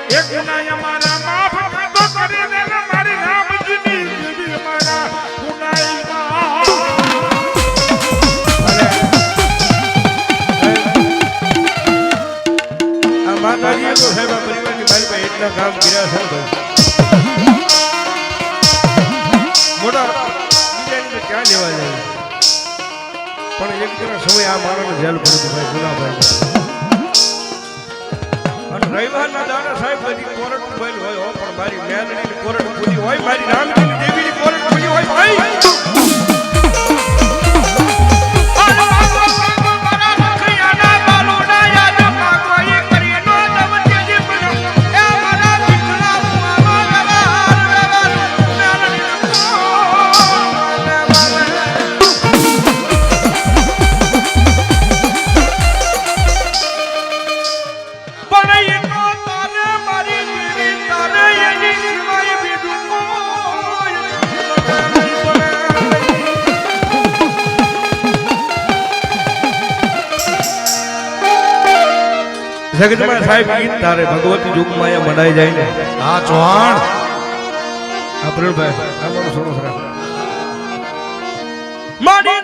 એક ગુનાય અમારા માફ કાતો કરીને મારી રામજીની દેવી અમારા ગુનાય આ માતાજીએ તો સાહેબ આ પરિવારની મારી પાસે એટલા કામ કર્યા છે મોટા બીજાની તો ક્યાં લેવા જાય પણ એક જણા સમય આ માણસને જેલ પડ્યું ભાઈ ગુનાભાઈ અને રવિવારના દાડા સાહેબ બધી કોરટ બંધ હોય પણ મારી મેલડીની કોરટ ખુલી હોય મારી રામજીની દેવીની કોરટ ખુલી હોય ભાઈ જગતમાં સાહેબ ગીત તારે ભગવતી યુગમાં મનાઈ જાય ને હા ચૌહાણ અપ્રેલભાઈ આ મારું સોનો સરા મારી